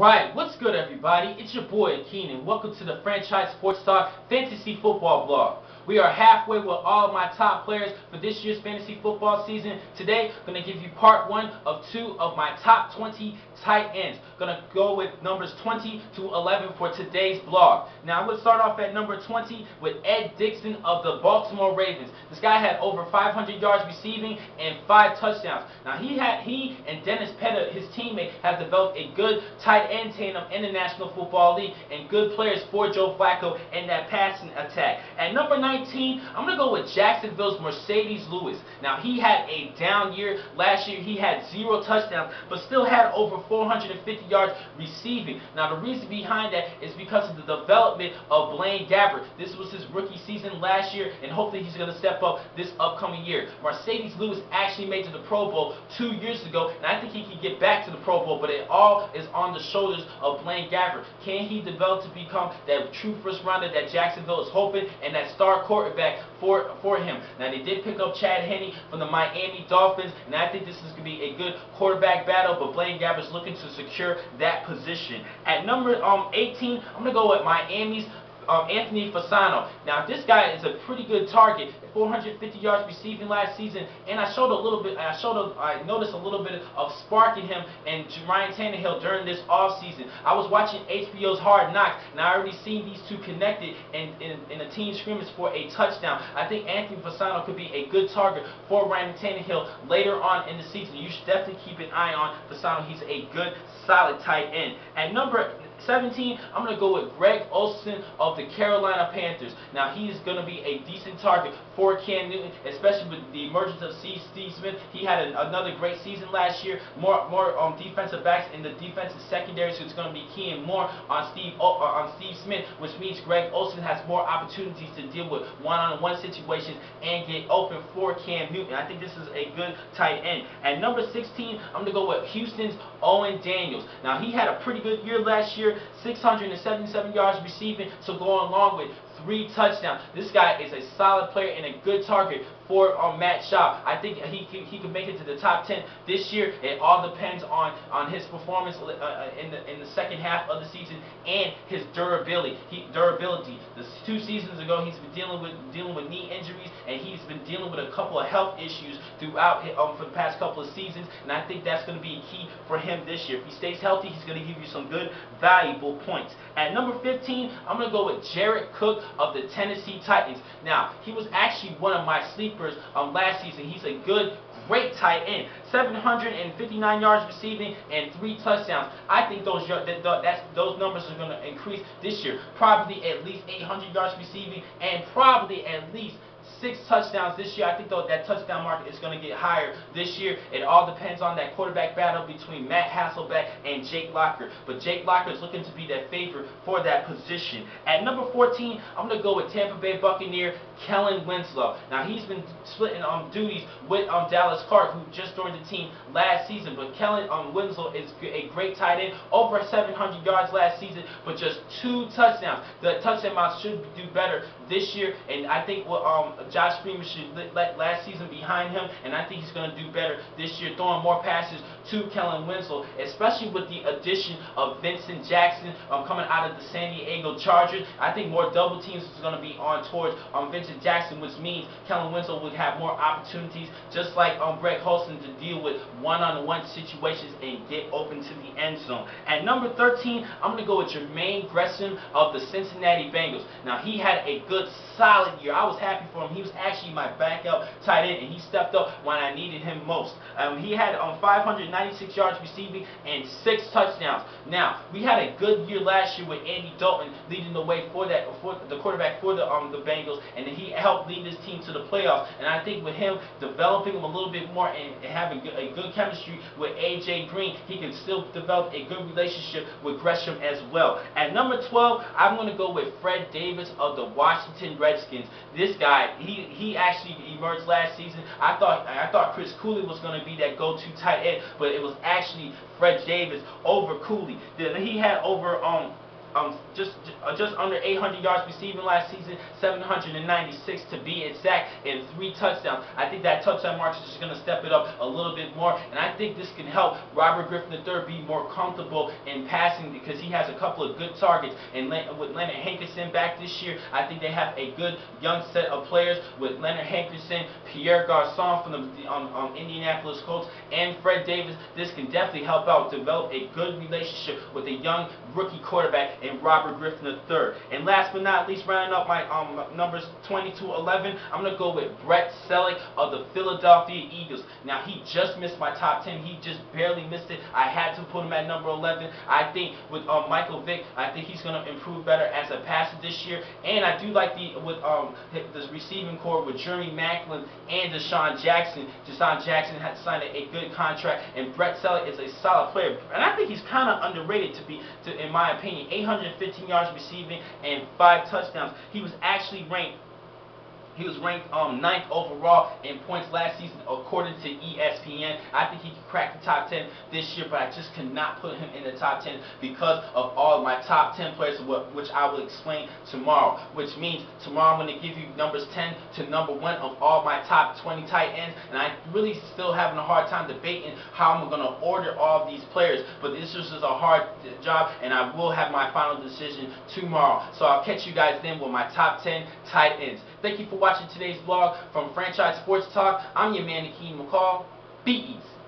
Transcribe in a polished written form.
Right, what's good everybody? It's your boy Keenan. Welcome to the Franchise Sports Talk Fantasy Football Blog. We are halfway with all of my top players for this year's fantasy football season. Today, I'm going to give you part 1 of 2 of my top 20 tight ends. Going to go with numbers 20 to 11 for today's blog. Now, I'm going to start off at number 20 with Ed Dickson of the Baltimore Ravens. This guy had over 500 yards receiving and 5 touchdowns. Now, he and Dennis Pettit, his teammate, have developed a good tight end tandem in the National Football League and good players for Joe Flacco in that passing attack. At number 19, I'm going to go with Jacksonville's Marcedes Lewis. Now, he had a down year. Last year, he had 0 touchdowns, but still had over 450 yards receiving. Now, the reason behind that is because of the development of Blaine Gabbert. This was his rookie season last year, and hopefully he's going to step up this upcoming year. Marcedes Lewis actually made it to the Pro Bowl 2 years ago, and I think he can get back to the Pro Bowl, but it all is on the shoulders of Blaine Gabbert. Can he develop to become that true first rounder that Jacksonville is hoping and that star quarterback for him? Now, they did pick up Chad Henne from the Miami Dolphins, and I think this is going to be a good quarterback battle, but Blaine Gabbert's looking to secure that position. At number 18, I'm going to go with Miami's Anthony Fasano. Now, this guy is a pretty good target. 450 yards receiving last season, and I noticed a little bit of spark in him and Ryan Tannehill during this offseason. I was watching HBO's Hard Knocks, and I already seen these two connected in a team scrimmage for a touchdown. I think Anthony Fasano could be a good target for Ryan Tannehill later on in the season. You should definitely keep an eye on Fasano. He's a good, solid tight end. At number 17, I'm going to go with Greg Olsen of the Carolina Panthers. Now, he is going to be a decent target for Cam Newton, especially with the emergence of Steve Smith. He had another great season last year. More defensive backs in the defensive secondary, so it's going to be keying more on Steve Smith, which means Greg Olsen has more opportunities to deal with one-on-one situations and get open for Cam Newton. I think this is a good tight end. At number 16, I'm going to go with Houston's Owen Daniels. Now, he had a pretty good year last year, 677 yards receiving, so going along with 3 touchdowns. This guy is a solid player and a good target for Matt Schaub. I think he could make it to the top 10 this year. It all depends on his performance in the second half of the season and his durability. The 2 seasons ago, he's been dealing with knee injuries, and he's been dealing with a couple of health issues throughout for the past couple of seasons, and I think that's going to be key for him this year. If he stays healthy, he's going to give you some good, valuable points. At number 15, I'm going to go with Jared Cook of the Tennessee Titans. Now, he was actually one of my sleepers last season. He's a great tight end. 759 yards receiving and 3 touchdowns. I think those numbers are going to increase this year. Probably at least 800 yards receiving and probably at least 6 touchdowns this year. I think that touchdown mark is going to get higher this year. It all depends on that quarterback battle between Matt Hasselbeck and Jake Locker. But Jake Locker is looking to be that favorite for that position. At number 14, I'm going to go with Tampa Bay Buccaneer Kellen Winslow. Now, he's been splitting duties with Dallas Clark, who just joined the team last season. But Kellen Winslow is a great tight end, over 700 yards last season, but just 2 touchdowns. The touchdown amount should do better this year, and I think Josh Freeman should let last season behind him, and I think he's going to do better this year, throwing more passes to Kellen Winslow, especially with the addition of Vincent Jackson coming out of the San Diego Chargers. I think more double teams is going to be on towards Vincent Jackson, which means Kellen Winslow would have more opportunities, just like Greg Olsen, to deal with one-on-one situations and get open to the end zone. At number 13, I'm going to go with Jermaine Gresham of the Cincinnati Bengals. Now, he had a good, solid year. I was happy for him. He was actually my backup tight end, and he stepped up when I needed him most. He had 596 yards receiving and 6 touchdowns. Now, we had a good year last year with Andy Dalton leading the way for the quarterback for the Bengals, and he helped lead this team to the playoffs. And I think with him developing him a little bit more and having a good chemistry with A.J. Green, he can still develop a good relationship with Gresham as well. At number 12, I'm going to go with Fred Davis of the Washington Redskins. This guy, he actually emerged last season. I thought Chris Cooley was going to be that go-to tight end, but it was actually Fred Davis over Cooley. He had over just under 800 yards receiving last season, 796 to be exact, and 3 touchdowns. I think that touchdown mark is just going to step it up a little bit more, and I think this can help Robert Griffin III be more comfortable in passing because he has a couple of good targets. And with Leonard Hankerson back this year, I think they have a good young set of players with Leonard Hankerson, Pierre Garçon from the Indianapolis Colts, and Fred Davis. This can definitely help out develop a good relationship with a young rookie quarterback in Robert Griffin III. And last but not least, rounding up my numbers 20 to 11, I'm going to go with Brett Selleck of the Philadelphia Eagles. Now, he just missed my top 10. He just barely missed it. I had to put him at number 11. I think with Michael Vick, I think he's going to improve better as a passer this year. And I do like the receiving core with Jeremy Maclin and Deshaun Jackson. Deshaun Jackson had signed a good contract, and Brett Selleck is a solid player. And I think he's kind of underrated in my opinion. 815 yards receiving and 5 touchdowns. He was actually ranked 9th overall in points last season according to ESPN. I think he could crack the top 10 this year, but I just cannot put him in the top 10 because of all of my top 10 players, which I will explain tomorrow. Which means tomorrow I'm going to give you numbers 10 to number 1 of all my top 20 tight ends, and I really still having a hard time debating how I'm going to order all of these players, but this is just a hard job, and I will have my final decision tomorrow. So I'll catch you guys then with my top 10 tight ends. Thank you for watching today's vlog from Franchise Sports Talk. I'm your man, Akeem McCall. Be easy.